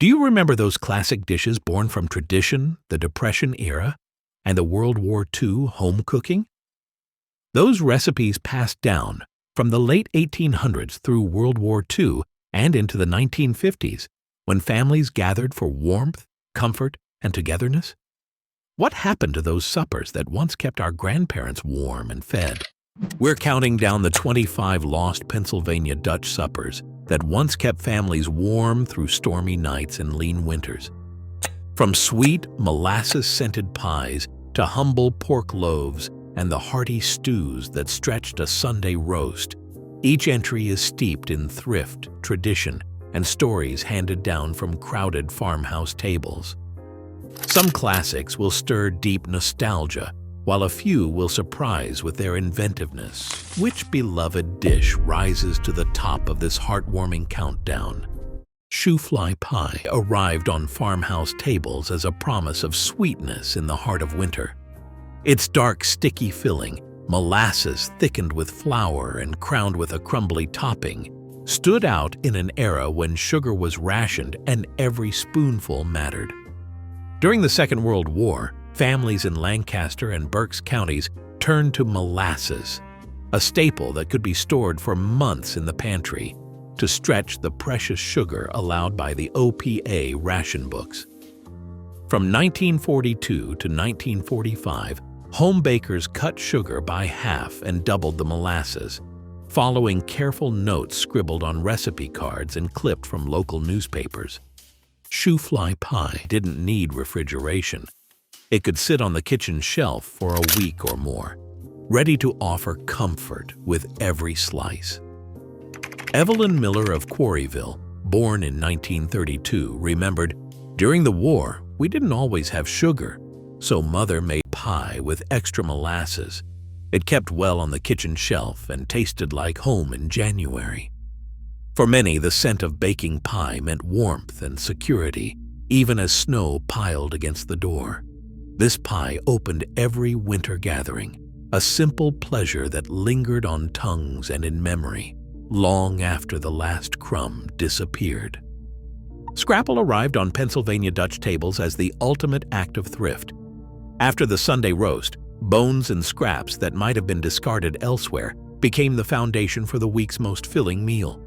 Do you remember those classic dishes born from tradition, the Depression era, and the World War II home cooking? Those recipes passed down from the late 1800s through World War II and into the 1950s, when families gathered for warmth, comfort, and togetherness? What happened to those suppers that once kept our grandparents warm and fed? We're counting down the 25 lost Pennsylvania Dutch suppers that once kept families warm through stormy nights and lean winters. From sweet, molasses-scented pies to humble pork loaves and the hearty stews that stretched a Sunday roast, each entry is steeped in thrift, tradition, and stories handed down from crowded farmhouse tables. Some classics will stir deep nostalgia, while a few will surprise with their inventiveness. Which beloved dish rises to the top of this heartwarming countdown? Shoofly pie arrived on farmhouse tables as a promise of sweetness in the heart of winter. Its dark, sticky filling, molasses thickened with flour and crowned with a crumbly topping, stood out in an era when sugar was rationed and every spoonful mattered. During the Second World War, families in Lancaster and Berks counties turned to molasses, a staple that could be stored for months in the pantry, to stretch the precious sugar allowed by the OPA ration books. From 1942 to 1945, home bakers cut sugar by half and doubled the molasses, following careful notes scribbled on recipe cards and clipped from local newspapers. Shoofly pie didn't need refrigeration. It could sit on the kitchen shelf for a week or more, ready to offer comfort with every slice. Evelyn Miller of Quarryville, born in 1932, remembered, "During the war, we didn't always have sugar, so Mother made pie with extra molasses. It kept well on the kitchen shelf and tasted like home in January." For many, the scent of baking pie meant warmth and security, even as snow piled against the door. This pie opened every winter gathering, a simple pleasure that lingered on tongues and in memory, long after the last crumb disappeared. Scrapple arrived on Pennsylvania Dutch tables as the ultimate act of thrift. After the Sunday roast, bones and scraps that might have been discarded elsewhere became the foundation for the week's most filling meal.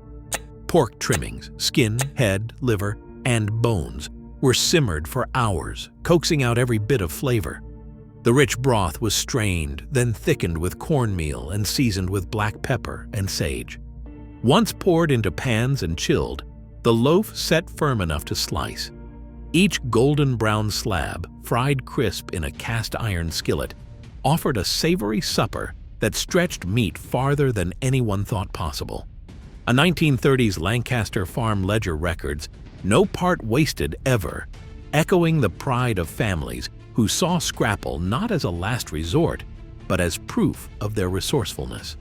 Pork trimmings, skin, head, liver, and bones were simmered for hours, coaxing out every bit of flavor. The rich broth was strained, then thickened with cornmeal and seasoned with black pepper and sage. Once poured into pans and chilled, the loaf set firm enough to slice. Each golden brown slab, fried crisp in a cast iron skillet, offered a savory supper that stretched meat farther than anyone thought possible. A 1930s Lancaster Farm Ledger records, "No part wasted ever," echoing the pride of families who saw Scrapple not as a last resort, but as proof of their resourcefulness.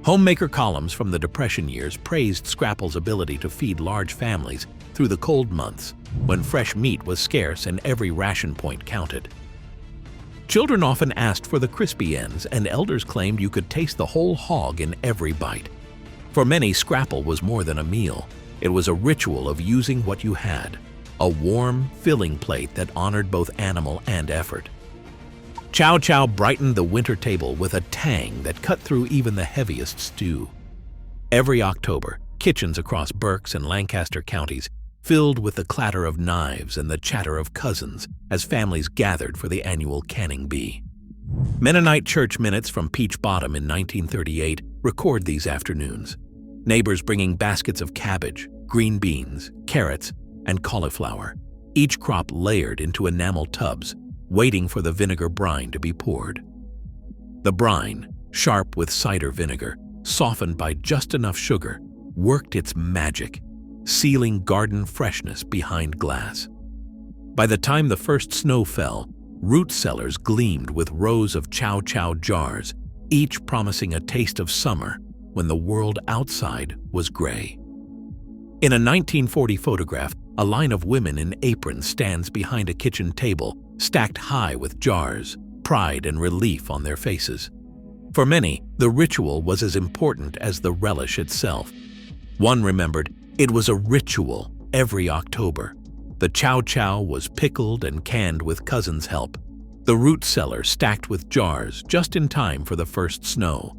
Homemaker columns from the Depression years praised Scrapple's ability to feed large families through the cold months, when fresh meat was scarce and every ration point counted. Children often asked for the crispy ends, and elders claimed you could taste the whole hog in every bite. For many, Scrapple was more than a meal. It was a ritual of using what you had, a warm, filling plate that honored both animal and effort. Chow brightened the winter table with a tang that cut through even the heaviest stew. Every October, kitchens across Berks and Lancaster counties filled with the clatter of knives and the chatter of cousins as families gathered for the annual canning bee. Mennonite church minutes from Peach Bottom in 1938 record these afternoons. Neighbors bringing baskets of cabbage, green beans, carrots, and cauliflower, each crop layered into enamel tubs, waiting for the vinegar brine to be poured. The brine, sharp with cider vinegar, softened by just enough sugar, worked its magic, sealing garden freshness behind glass. By the time the first snow fell, root cellars gleamed with rows of Chow jars, each promising a taste of summer when the world outside was gray. In a 1940 photograph, a line of women in aprons stands behind a kitchen table, stacked high with jars, pride and relief on their faces. For many, the ritual was as important as the relish itself. One remembered, "It was a ritual, every October. The Chow was pickled and canned with cousins' help. The root cellar stacked with jars just in time for the first snow.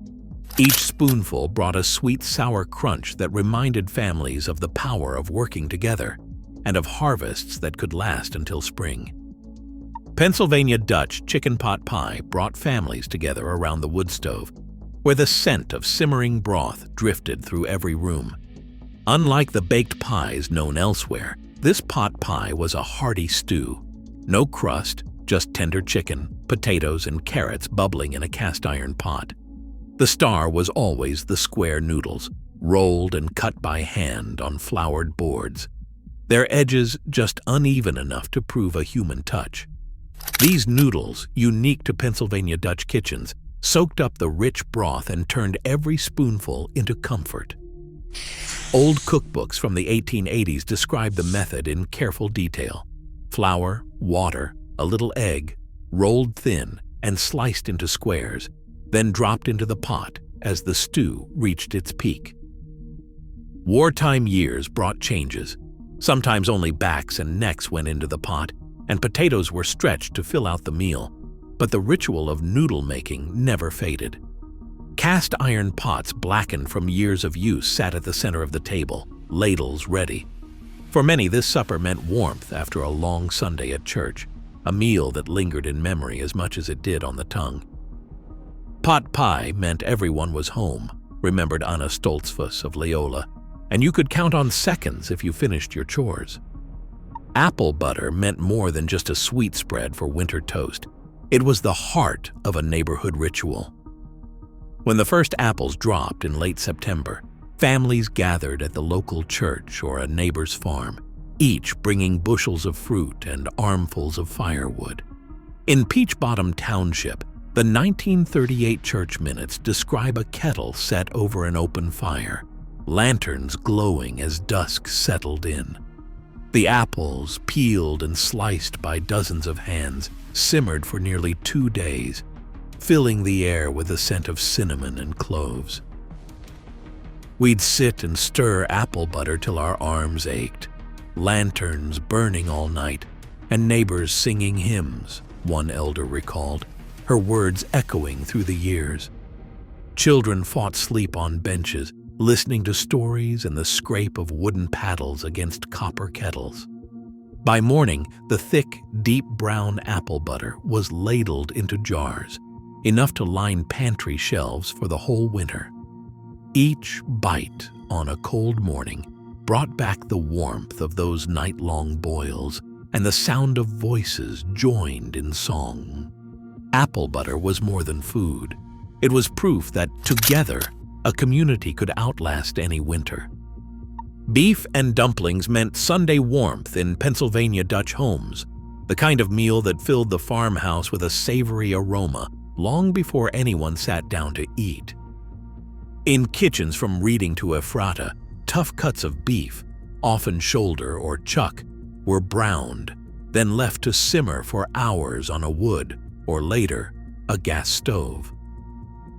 Each spoonful brought a sweet, sour crunch that reminded families of the power of working together and of harvests that could last until spring. Pennsylvania Dutch chicken pot pie brought families together around the wood stove, where the scent of simmering broth drifted through every room. Unlike the baked pies known elsewhere, this pot pie was a hearty stew. No crust, just tender chicken, potatoes, and carrots bubbling in a cast-iron pot. The star was always the square noodles, rolled and cut by hand on floured boards, their edges just uneven enough to prove a human touch. These noodles, unique to Pennsylvania Dutch kitchens, soaked up the rich broth and turned every spoonful into comfort. Old cookbooks from the 1880s describe the method in careful detail. Flour, water, a little egg, rolled thin and sliced into squares, then dropped into the pot as the stew reached its peak. Wartime years brought changes. Sometimes only backs and necks went into the pot, and potatoes were stretched to fill out the meal, but the ritual of noodle making never faded. Cast iron pots blackened from years of use sat at the center of the table, ladles ready. For many, this supper meant warmth after a long Sunday at church, a meal that lingered in memory as much as it did on the tongue. Pot pie meant everyone was home, remembered Anna Stoltzfus of Leola, and you could count on seconds if you finished your chores. Apple butter meant more than just a sweet spread for winter toast. It was the heart of a neighborhood ritual. When the first apples dropped in late September, families gathered at the local church or a neighbor's farm, each bringing bushels of fruit and armfuls of firewood. In Peach Bottom Township, the 1938 church minutes describe a kettle set over an open fire, lanterns glowing as dusk settled in. The apples, peeled and sliced by dozens of hands, simmered for nearly 2 days, filling the air with the scent of cinnamon and cloves. We'd sit and stir apple butter till our arms ached, lanterns burning all night, and neighbors singing hymns, one elder recalled, her words echoing through the years. Children fought sleep on benches, listening to stories and the scrape of wooden paddles against copper kettles. By morning, the thick, deep brown apple butter was ladled into jars, enough to line pantry shelves for the whole winter. Each bite on a cold morning brought back the warmth of those night-long boils and the sound of voices joined in song. Apple butter was more than food. It was proof that, together, a community could outlast any winter. Beef and dumplings meant Sunday warmth in Pennsylvania Dutch homes, the kind of meal that filled the farmhouse with a savory aroma long before anyone sat down to eat. In kitchens from Reading to Ephrata, tough cuts of beef, often shoulder or chuck, were browned, then left to simmer for hours on a wood, or later, a gas stove.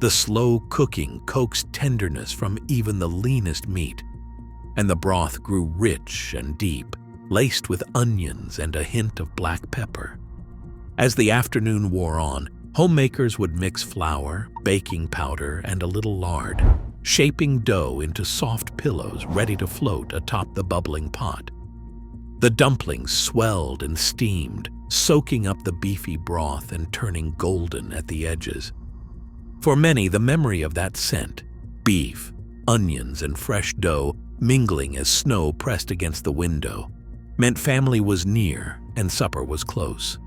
The slow cooking coaxed tenderness from even the leanest meat, and the broth grew rich and deep, laced with onions and a hint of black pepper. As the afternoon wore on, homemakers would mix flour, baking powder, and a little lard, shaping dough into soft pillows ready to float atop the bubbling pot. The dumplings swelled and steamed, soaking up the beefy broth and turning golden at the edges. For many, the memory of that scent, beef, onions, and fresh dough mingling as snow pressed against the window, meant family was near and supper was close.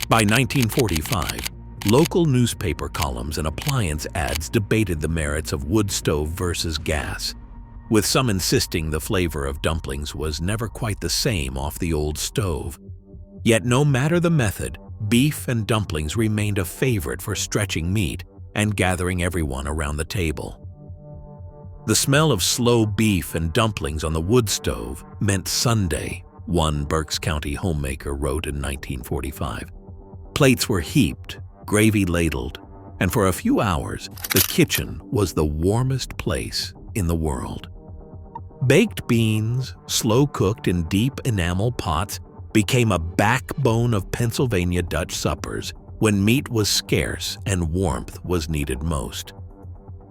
By 1945, local newspaper columns and appliance ads debated the merits of wood stove versus gas, with some insisting the flavor of dumplings was never quite the same off the old stove. Yet no matter the method, beef and dumplings remained a favorite for stretching meat and gathering everyone around the table. The smell of slow beef and dumplings on the wood stove meant Sunday, one Berks County homemaker wrote in 1945. Plates were heaped, gravy ladled, and for a few hours, the kitchen was the warmest place in the world. Baked beans, slow-cooked in deep enamel pots, became a backbone of Pennsylvania Dutch suppers when meat was scarce and warmth was needed most.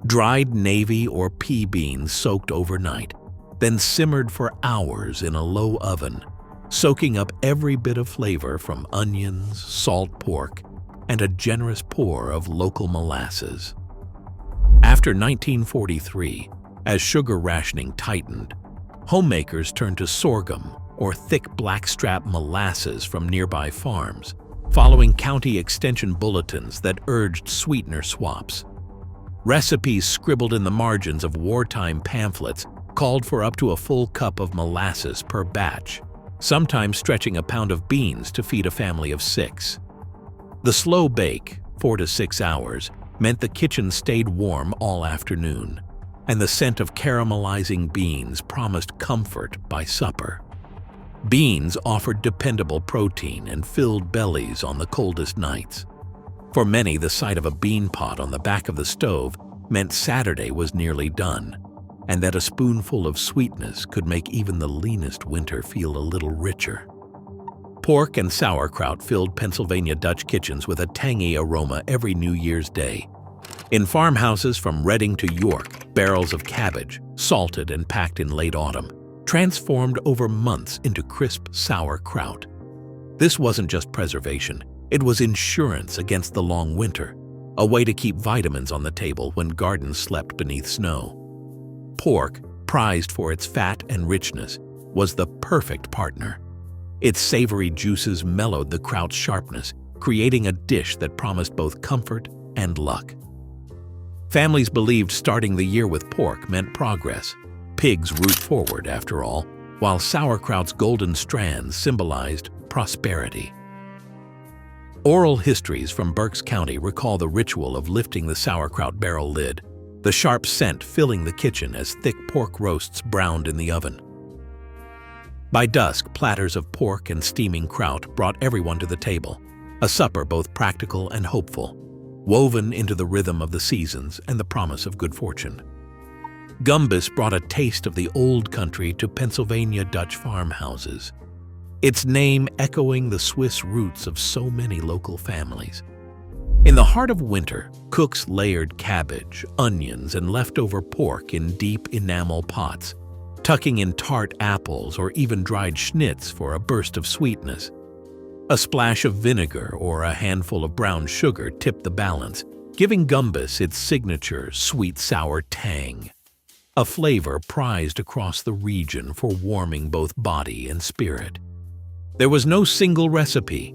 Dried navy or pea beans soaked overnight, then simmered for hours in a low oven, soaking up every bit of flavor from onions, salt pork, and a generous pour of local molasses. After 1943, as sugar rationing tightened, homemakers turned to sorghum or thick blackstrap molasses from nearby farms, following county extension bulletins that urged sweetener swaps. Recipes scribbled in the margins of wartime pamphlets called for up to a full cup of molasses per batch, sometimes stretching a pound of beans to feed a family of 6. The slow bake, 4 to 6 hours, meant the kitchen stayed warm all afternoon, and the scent of caramelizing beans promised comfort by supper. Beans offered dependable protein and filled bellies on the coldest nights. For many, the sight of a bean pot on the back of the stove meant Saturday was nearly done, and that a spoonful of sweetness could make even the leanest winter feel a little richer. Pork and sauerkraut filled Pennsylvania Dutch kitchens with a tangy aroma every New Year's Day. In farmhouses from Reading to York, barrels of cabbage, salted and packed in late autumn, transformed over months into crisp sauerkraut. This wasn't just preservation, it was insurance against the long winter, a way to keep vitamins on the table when gardens slept beneath snow. Pork, prized for its fat and richness, was the perfect partner. Its savory juices mellowed the kraut's sharpness, creating a dish that promised both comfort and luck. Families believed starting the year with pork meant progress. Pigs root forward, after all, while sauerkraut's golden strands symbolized prosperity. Oral histories from Berks County recall the ritual of lifting the sauerkraut barrel lid, the sharp scent filling the kitchen as thick pork roasts browned in the oven. By dusk, platters of pork and steaming kraut brought everyone to the table, a supper both practical and hopeful, woven into the rhythm of the seasons and the promise of good fortune. Gumbis brought a taste of the old country to Pennsylvania Dutch farmhouses, its name echoing the Swiss roots of so many local families. In the heart of winter, cooks layered cabbage, onions, and leftover pork in deep enamel pots, tucking in tart apples or even dried Schnitz for a burst of sweetness. A splash of vinegar or a handful of brown sugar tipped the balance, giving Gumbis its signature sweet-sour tang, a flavor prized across the region for warming both body and spirit. There was no single recipe.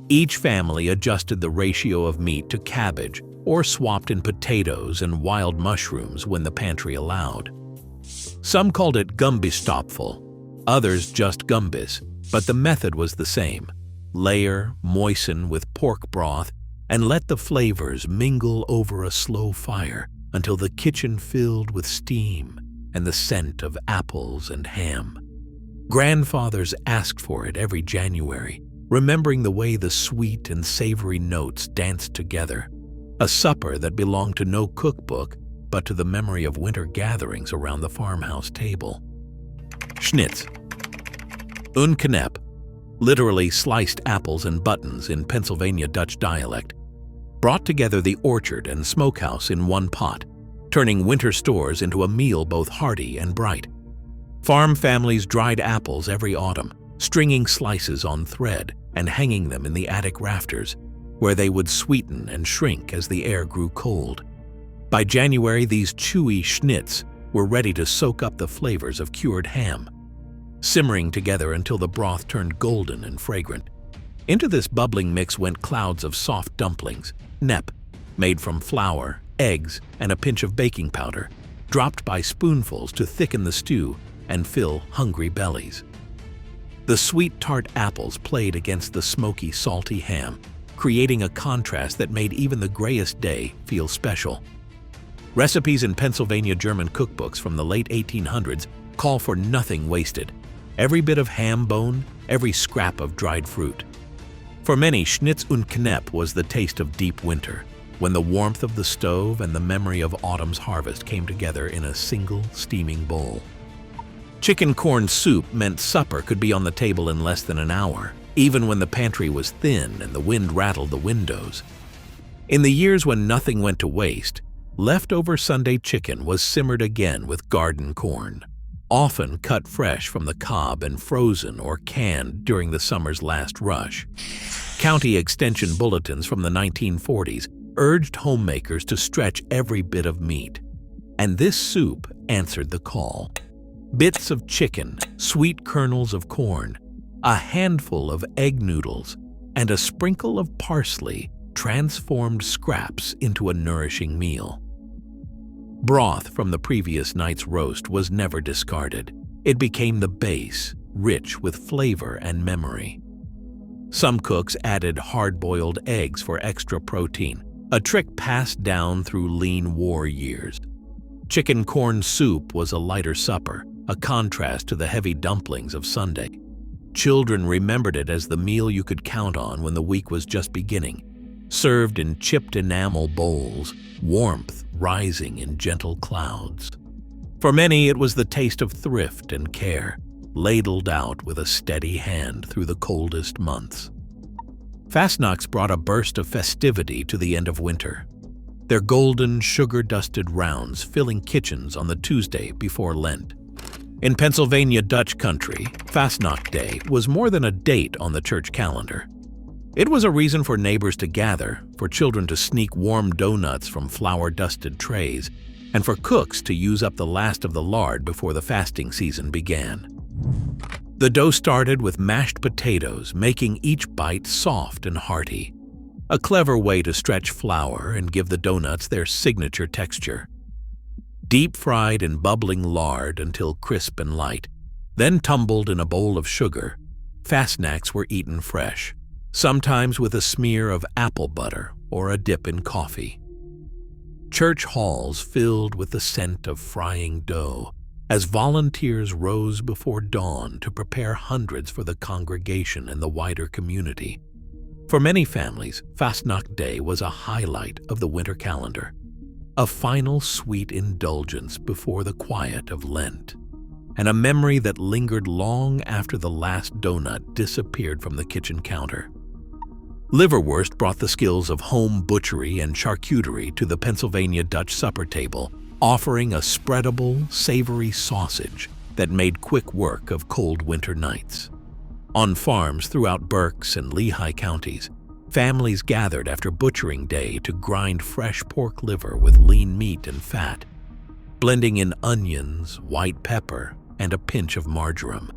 Each family adjusted the ratio of meat to cabbage or swapped in potatoes and wild mushrooms when the pantry allowed. Some called it Gumbistopfel, others just Gumbis, but the method was the same. Layer, moisten with pork broth, and let the flavors mingle over a slow fire until the kitchen filled with steam and the scent of apples and ham. Grandfathers asked for it every January, remembering the way the sweet and savory notes danced together, a supper that belonged to no cookbook but to the memory of winter gatherings around the farmhouse table. Schnitz, und knepp, literally sliced apples and buttons in Pennsylvania Dutch dialect, brought together the orchard and smokehouse in one pot, turning winter stores into a meal both hearty and bright. Farm families dried apples every autumn, stringing slices on thread and hanging them in the attic rafters, where they would sweeten and shrink as the air grew cold. By January, these chewy Schnitz were ready to soak up the flavors of cured ham, simmering together until the broth turned golden and fragrant. Into this bubbling mix went clouds of soft dumplings, knepp, made from flour, eggs, and a pinch of baking powder, dropped by spoonfuls to thicken the stew and fill hungry bellies. The sweet tart apples played against the smoky, salty ham, creating a contrast that made even the grayest day feel special. Recipes in Pennsylvania German cookbooks from the late 1800s call for nothing wasted, every bit of ham bone, every scrap of dried fruit. For many, Schnitz und Knepp was the taste of deep winter, when the warmth of the stove and the memory of autumn's harvest came together in a single steaming bowl. Chicken corn soup meant supper could be on the table in less than an hour, even when the pantry was thin and the wind rattled the windows. In the years when nothing went to waste, leftover Sunday chicken was simmered again with garden corn, often cut fresh from the cob and frozen or canned during the summer's last rush. County extension bulletins from the 1940s urged homemakers to stretch every bit of meat, and this soup answered the call. Bits of chicken, sweet kernels of corn, a handful of egg noodles, and a sprinkle of parsley transformed scraps into a nourishing meal. Broth from the previous night's roast was never discarded. It became the base, rich with flavor and memory. Some cooks added hard-boiled eggs for extra protein, a trick passed down through lean war years. Chicken corn soup was a lighter supper, a contrast to the heavy dumplings of Sunday. Children remembered it as the meal you could count on when the week was just beginning, served in chipped enamel bowls, warmth rising in gentle clouds. For many, it was the taste of thrift and care, ladled out with a steady hand through the coldest months. Fasnachts brought a burst of festivity to the end of winter, their golden, sugar-dusted rounds filling kitchens on the Tuesday before Lent. In Pennsylvania Dutch country, Fasnacht Day was more than a date on the church calendar. It was a reason for neighbors to gather, for children to sneak warm donuts from flour-dusted trays, and for cooks to use up the last of the lard before the fasting season began. The dough started with mashed potatoes, making each bite soft and hearty, a clever way to stretch flour and give the donuts their signature texture. Deep fried in bubbling lard until crisp and light, then tumbled in a bowl of sugar, Fasnachts were eaten fresh, sometimes with a smear of apple butter or a dip in coffee. Church halls filled with the scent of frying dough as volunteers rose before dawn to prepare hundreds for the congregation and the wider community. For many families, Fasnacht Day was a highlight of the winter calendar, a final sweet indulgence before the quiet of Lent, and a memory that lingered long after the last donut disappeared from the kitchen counter. Liverwurst brought the skills of home butchery and charcuterie to the Pennsylvania Dutch supper table, offering a spreadable, savory sausage that made quick work of cold winter nights. On farms throughout Berks and Lehigh counties, families gathered after butchering day to grind fresh pork liver with lean meat and fat, blending in onions, white pepper, and a pinch of marjoram.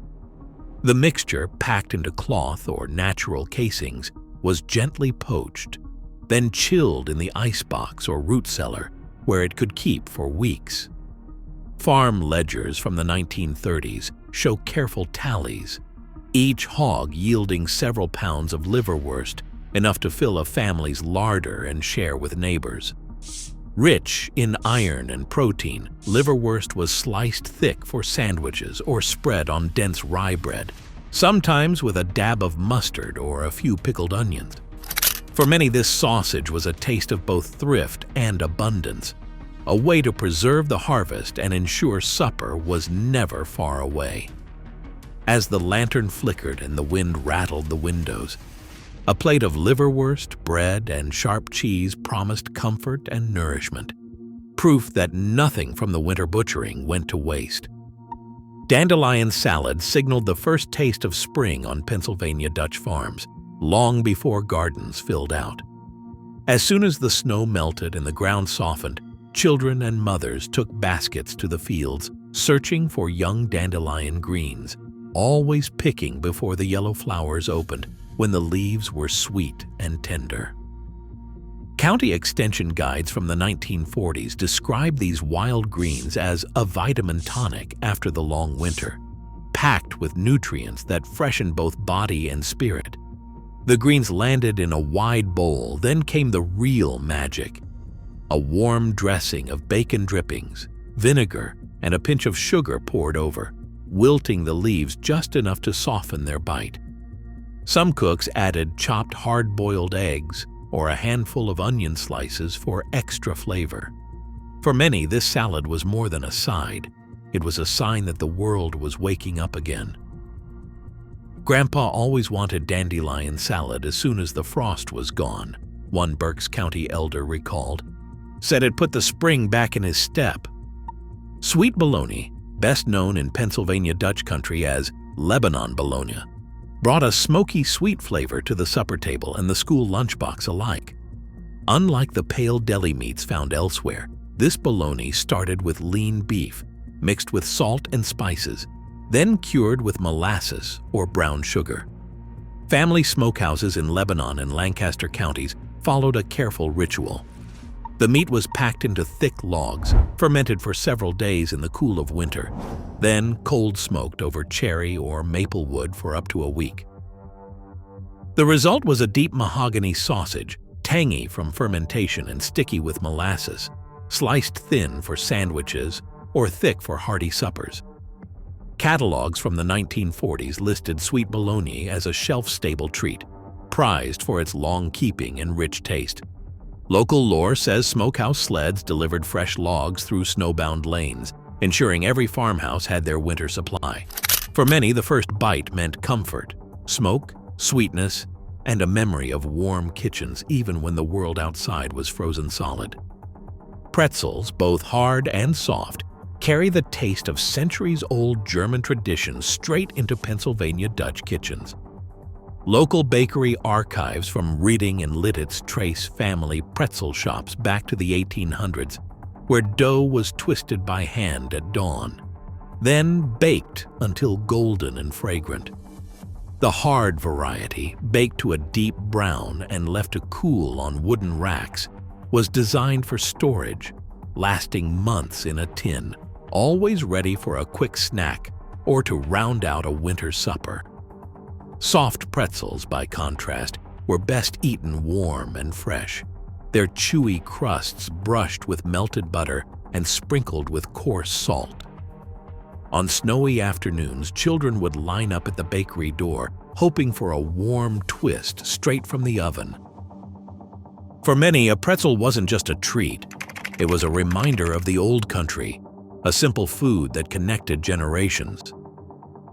The mixture, packed into cloth or natural casings, was gently poached, then chilled in the icebox or root cellar, where it could keep for weeks. Farm ledgers from the 1930s show careful tallies, each hog yielding several pounds of liverwurst, enough to fill a family's larder and share with neighbors. Rich in iron and protein, liverwurst was sliced thick for sandwiches or spread on dense rye bread, sometimes with a dab of mustard or a few pickled onions. For many, this sausage was a taste of both thrift and abundance, a way to preserve the harvest and ensure supper was never far away. As the lantern flickered and the wind rattled the windows, a plate of liverwurst, bread, and sharp cheese promised comfort and nourishment, proof that nothing from the winter butchering went to waste. Dandelion salad signaled the first taste of spring on Pennsylvania Dutch farms, long before gardens filled out. As soon as the snow melted and the ground softened, children and mothers took baskets to the fields, searching for young dandelion greens, always picking before the yellow flowers opened, when the leaves were sweet and tender. County extension guides from the 1940s described these wild greens as a vitamin tonic after the long winter, packed with nutrients that freshened both body and spirit. The greens landed in a wide bowl, then came the real magic: a warm dressing of bacon drippings, vinegar, and a pinch of sugar poured over, wilting the leaves just enough to soften their bite. Some cooks added chopped hard-boiled eggs or a handful of onion slices for extra flavor. For many, this salad was more than a side. It was a sign that the world was waking up again. Grandpa always wanted dandelion salad as soon as the frost was gone, one Berks County elder recalled. Said it put the spring back in his step. Sweet bologna, best known in Pennsylvania Dutch country as Lebanon bologna, brought a smoky sweet flavor to the supper table and the school lunchbox alike. Unlike the pale deli meats found elsewhere, this bologna started with lean beef, mixed with salt and spices, then cured with molasses or brown sugar. Family smokehouses in Lebanon and Lancaster counties followed a careful ritual. The meat was packed into thick logs, fermented for several days in the cool of winter, then cold smoked over cherry or maple wood for up to a week. The result was a deep mahogany sausage, tangy from fermentation and sticky with molasses, sliced thin for sandwiches or thick for hearty suppers. Catalogs from the 1940s listed sweet bologna as a shelf-stable treat, prized for its long keeping and rich taste. Local lore says smokehouse sleds delivered fresh logs through snowbound lanes, ensuring every farmhouse had their winter supply. For many, the first bite meant comfort, smoke, sweetness, and a memory of warm kitchens even when the world outside was frozen solid. Pretzels, both hard and soft, carry the taste of centuries-old German traditions straight into Pennsylvania Dutch kitchens. Local bakery archives from Reading and Lidditz trace family pretzel shops back to the 1800s, where dough was twisted by hand at dawn, then baked until golden and fragrant. The hard variety, baked to a deep brown and left to cool on wooden racks, was designed for storage, lasting months in a tin, always ready for a quick snack or to round out a winter supper. Soft pretzels, by contrast, were best eaten warm and fresh, their chewy crusts brushed with melted butter and sprinkled with coarse salt. On snowy afternoons, children would line up at the bakery door, hoping for a warm twist straight from the oven. For many, a pretzel wasn't just a treat. It was a reminder of the old country, a simple food that connected generations.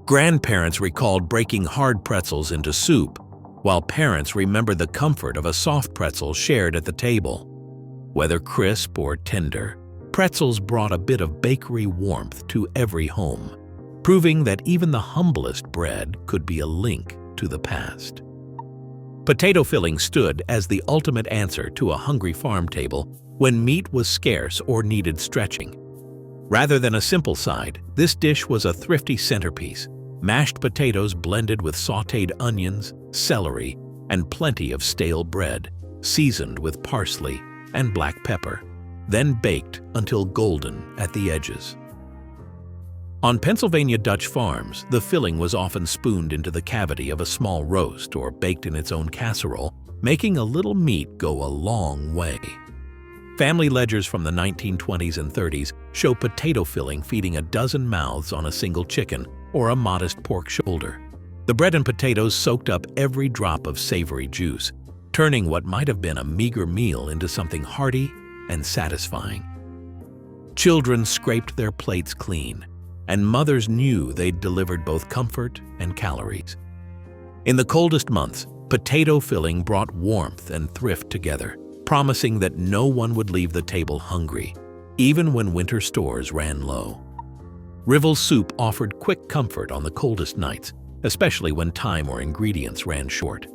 Grandparents recalled breaking hard pretzels into soup, while parents remembered the comfort of a soft pretzel shared at the table. Whether crisp or tender, pretzels brought a bit of bakery warmth to every home, proving that even the humblest bread could be a link to the past. Potato filling stood as the ultimate answer to a hungry farm table when meat was scarce or needed stretching. Rather than a simple side, this dish was a thrifty centerpiece, mashed potatoes blended with sautéed onions, celery, and plenty of stale bread, seasoned with parsley and black pepper, then baked until golden at the edges. On Pennsylvania Dutch farms, the filling was often spooned into the cavity of a small roast or baked in its own casserole, making a little meat go a long way. Family ledgers from the 1920s and 30s show potato filling feeding a dozen mouths on a single chicken or a modest pork shoulder. The bread and potatoes soaked up every drop of savory juice, turning what might have been a meager meal into something hearty and satisfying. Children scraped their plates clean, and mothers knew they'd delivered both comfort and calories. In the coldest months, potato filling brought warmth and thrift together, promising that no one would leave the table hungry, even when winter stores ran low. Rivels soup offered quick comfort on the coldest nights, especially when time or ingredients ran short.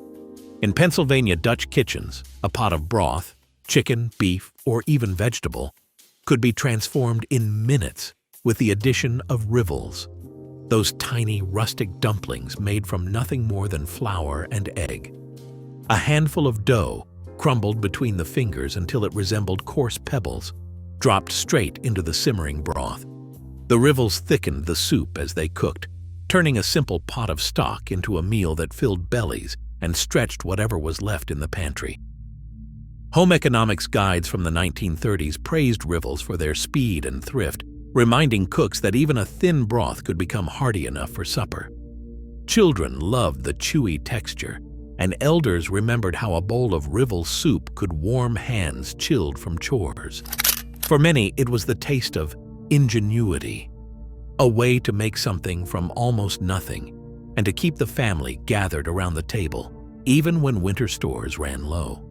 In Pennsylvania Dutch kitchens, a pot of broth, chicken, beef, or even vegetable, could be transformed in minutes with the addition of Rivels, those tiny rustic dumplings made from nothing more than flour and egg. A handful of dough, crumbled between the fingers until it resembled coarse pebbles, dropped straight into the simmering broth. The Rivels thickened the soup as they cooked, turning a simple pot of stock into a meal that filled bellies and stretched whatever was left in the pantry. Home economics guides from the 1930s praised Rivels for their speed and thrift, reminding cooks that even a thin broth could become hearty enough for supper. Children loved the chewy texture, and elders remembered how a bowl of Rivels soup could warm hands chilled from chores. For many, it was the taste of ingenuity. a way to make something from almost nothing and to keep the family gathered around the table, even when winter stores ran low.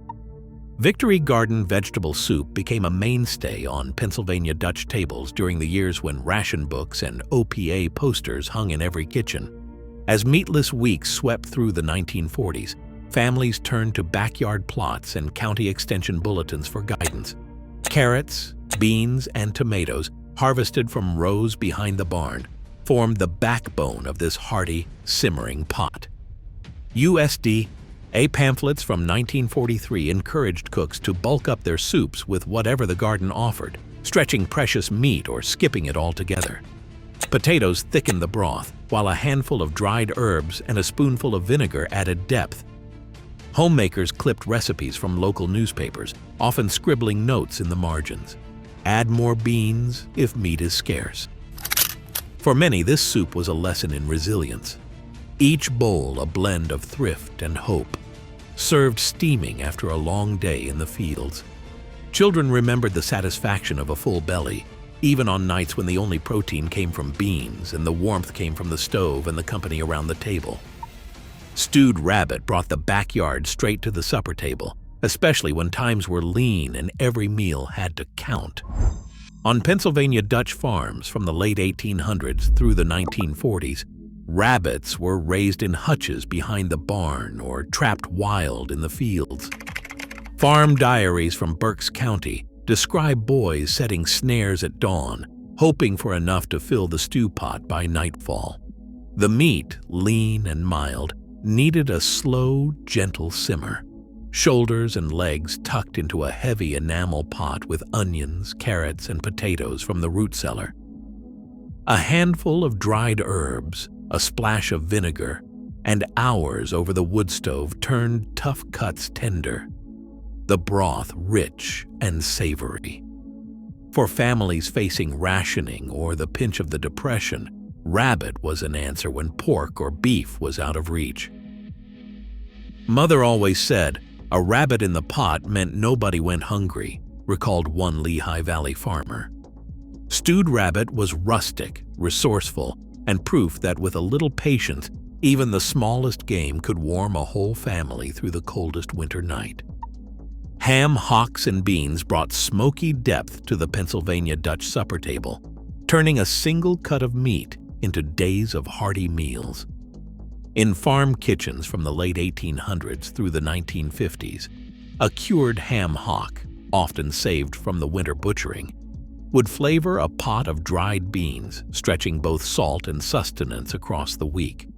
Victory Garden vegetable soup became a mainstay on Pennsylvania Dutch tables during the years when ration books and OPA posters hung in every kitchen. As meatless weeks swept through the 1940s, families turned to backyard plots and county extension bulletins for guidance. Carrots, beans, and tomatoes, harvested from rows behind the barn, formed the backbone of this hearty, simmering pot. USDA pamphlets from 1943 encouraged cooks to bulk up their soups with whatever the garden offered, stretching precious meat or skipping it altogether. Potatoes thickened the broth, while a handful of dried herbs and a spoonful of vinegar added depth. Homemakers clipped recipes from local newspapers, often scribbling notes in the margins. Add more beans if meat is scarce. For many, this soup was a lesson in resilience. Each bowl a blend of thrift and hope, served steaming after a long day in the fields. Children remembered the satisfaction of a full belly, even on nights when the only protein came from beans and the warmth came from the stove and the company around the table. Stewed rabbit brought the backyard straight to the supper table, especially when times were lean and every meal had to count. On Pennsylvania Dutch farms from the late 1800s through the 1940s, rabbits were raised in hutches behind the barn or trapped wild in the fields. Farm diaries from Berks County describe boys setting snares at dawn, hoping for enough to fill the stew pot by nightfall. The meat, lean and mild, needed a slow, gentle simmer. Shoulders and legs tucked into a heavy enamel pot with onions, carrots, and potatoes from the root cellar. A handful of dried herbs, a splash of vinegar, and hours over the wood stove turned tough cuts tender, the broth rich and savory. For families facing rationing or the pinch of the Depression, rabbit was an answer when pork or beef was out of reach. Mother always said, "A rabbit in the pot meant nobody went hungry," recalled one Lehigh Valley farmer. Stewed rabbit was rustic, resourceful, and proof that with a little patience, even the smallest game could warm a whole family through the coldest winter night. Ham, hocks, and beans brought smoky depth to the Pennsylvania Dutch supper table, turning a single cut of meat into days of hearty meals. In farm kitchens from the late 1800s through the 1950s, a cured ham hock, often saved from the winter butchering, would flavor a pot of dried beans, stretching both salt and sustenance across the week.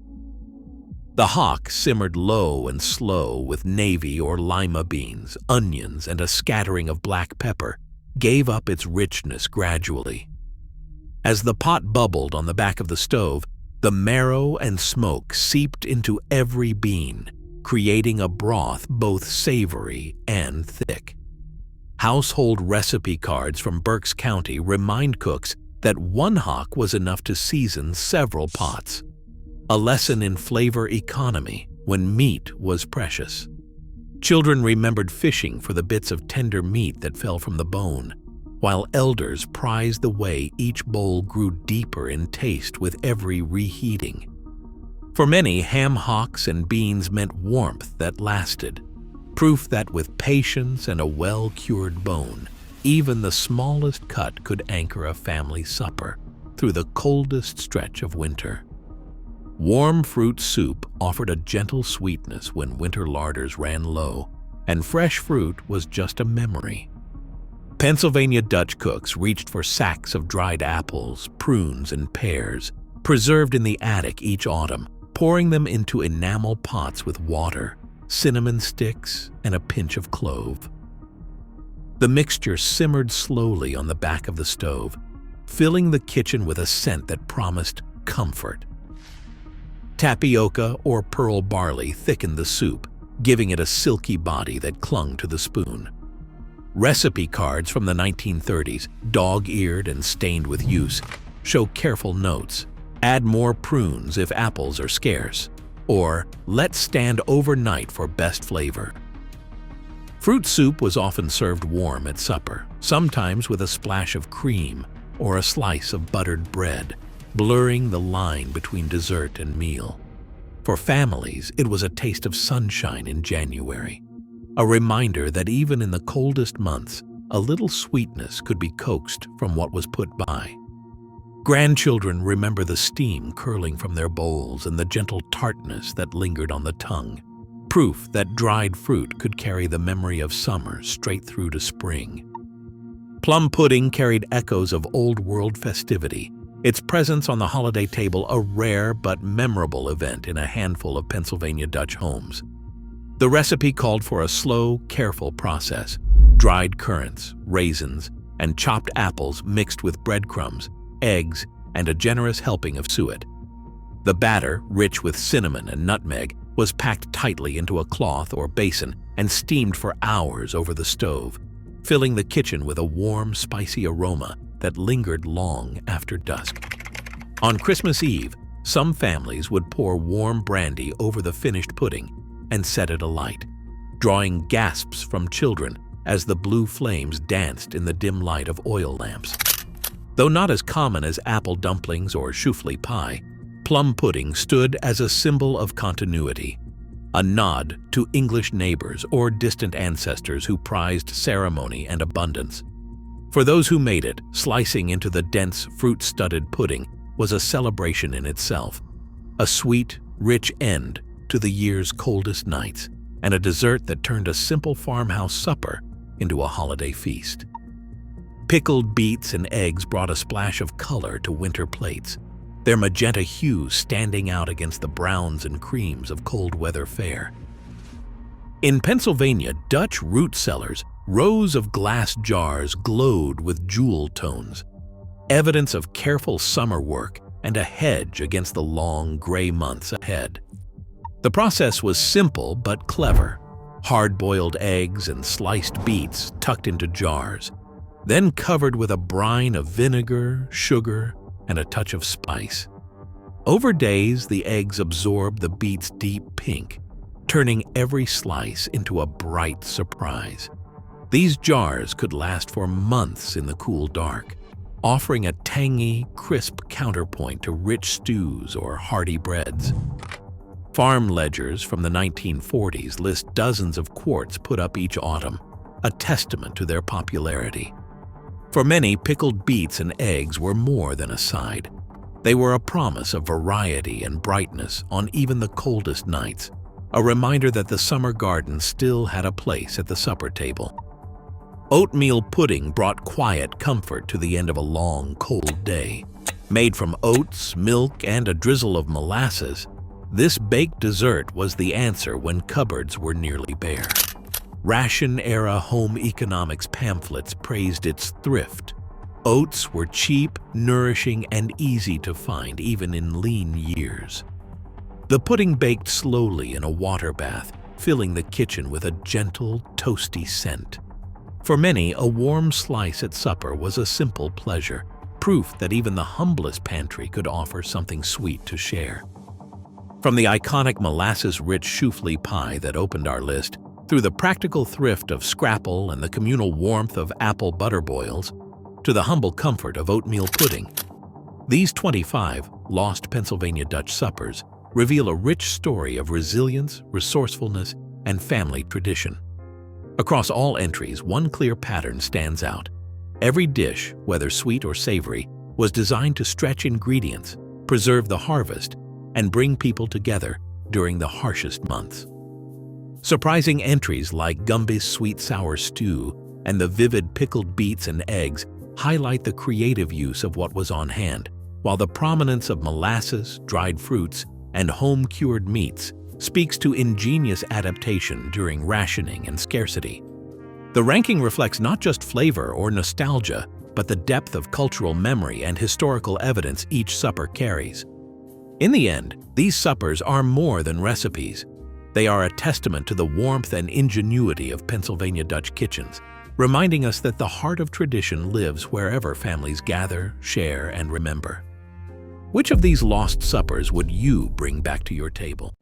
The hock simmered low and slow with navy or lima beans, onions, and a scattering of black pepper, gave up its richness gradually. As the pot bubbled on the back of the stove, the marrow and smoke seeped into every bean, creating a broth both savory and thick. Household recipe cards from Berks County remind cooks that one hock was enough to season several pots, a lesson in flavor economy when meat was precious. Children remembered fishing for the bits of tender meat that fell from the bone, while elders prized the way each bowl grew deeper in taste with every reheating. For many, ham hocks and beans meant warmth that lasted, proof that with patience and a well-cured bone, even the smallest cut could anchor a family supper through the coldest stretch of winter. Warm fruit soup offered a gentle sweetness when winter larders ran low, and fresh fruit was just a memory. Pennsylvania Dutch cooks reached for sacks of dried apples, prunes, and pears, preserved in the attic each autumn, pouring them into enamel pots with water, cinnamon sticks, and a pinch of clove. The mixture simmered slowly on the back of the stove, filling the kitchen with a scent that promised comfort. Tapioca or pearl barley thickened the soup, giving it a silky body that clung to the spoon. Recipe cards from the 1930s, dog-eared and stained with use, show careful notes. Add more prunes if apples are scarce, or let stand overnight for best flavor. Fruit soup was often served warm at supper, sometimes with a splash of cream or a slice of buttered bread, blurring the line between dessert and meal. For families, it was a taste of sunshine in January, a reminder that even in the coldest months, a little sweetness could be coaxed from what was put by. Grandchildren remember the steam curling from their bowls and the gentle tartness that lingered on the tongue, proof that dried fruit could carry the memory of summer straight through to spring. Plum pudding carried echoes of old-world festivity, its presence on the holiday table a rare but memorable event in a handful of Pennsylvania Dutch homes. The recipe called for a slow, careful process: dried currants, raisins, and chopped apples mixed with breadcrumbs, eggs, and a generous helping of suet. The batter, rich with cinnamon and nutmeg, was packed tightly into a cloth or basin and steamed for hours over the stove, filling the kitchen with a warm, spicy aroma that lingered long after dusk. On Christmas Eve, some families would pour warm brandy over the finished pudding and set it alight, drawing gasps from children as the blue flames danced in the dim light of oil lamps. Though not as common as apple dumplings or Shoofly pie, plum pudding stood as a symbol of continuity, a nod to English neighbors or distant ancestors who prized ceremony and abundance. For those who made it, slicing into the dense, fruit-studded pudding was a celebration in itself, a sweet, rich end to the year's coldest nights, and a dessert that turned a simple farmhouse supper into a holiday feast. Pickled beets and eggs brought a splash of color to winter plates, their magenta hues standing out against the browns and creams of cold weather fare. In Pennsylvania, Dutch root cellars, rows of glass jars glowed with jewel tones, evidence of careful summer work and a hedge against the long, gray months ahead. The process was simple but clever: hard-boiled eggs and sliced beets tucked into jars, then covered with a brine of vinegar, sugar, and a touch of spice. Over days, the eggs absorbed the beets' deep pink, turning every slice into a bright surprise. These jars could last for months in the cool dark, offering a tangy, crisp counterpoint to rich stews or hearty breads. Farm ledgers from the 1940s list dozens of quarts put up each autumn, a testament to their popularity. For many, pickled beets and eggs were more than a side. They were a promise of variety and brightness on even the coldest nights, a reminder that the summer garden still had a place at the supper table. Oatmeal pudding brought quiet comfort to the end of a long, cold day. Made from oats, milk, and a drizzle of molasses, this baked dessert was the answer when cupboards were nearly bare. Ration-era home economics pamphlets praised its thrift. Oats were cheap, nourishing, and easy to find even in lean years. The pudding baked slowly in a water bath, filling the kitchen with a gentle, toasty scent. For many, a warm slice at supper was a simple pleasure, proof that even the humblest pantry could offer something sweet to share. From the iconic molasses-rich Shoofly pie that opened our list, through the practical thrift of Scrapple and the communal warmth of apple butter boils, to the humble comfort of oatmeal pudding, these 25 lost Pennsylvania Dutch suppers reveal a rich story of resilience, resourcefulness, and family tradition. Across all entries, one clear pattern stands out. Every dish, whether sweet or savory, was designed to stretch ingredients, preserve the harvest, and bring people together during the harshest months. Surprising entries like Gumbis sweet sour stew and the vivid pickled beets and eggs highlight the creative use of what was on hand, while the prominence of molasses, dried fruits, and home-cured meats speaks to ingenious adaptation during rationing and scarcity. The ranking reflects not just flavor or nostalgia, but the depth of cultural memory and historical evidence each supper carries. In the end, these suppers are more than recipes. They are a testament to the warmth and ingenuity of Pennsylvania Dutch kitchens, reminding us that the heart of tradition lives wherever families gather, share, and remember. Which of these lost suppers would you bring back to your table?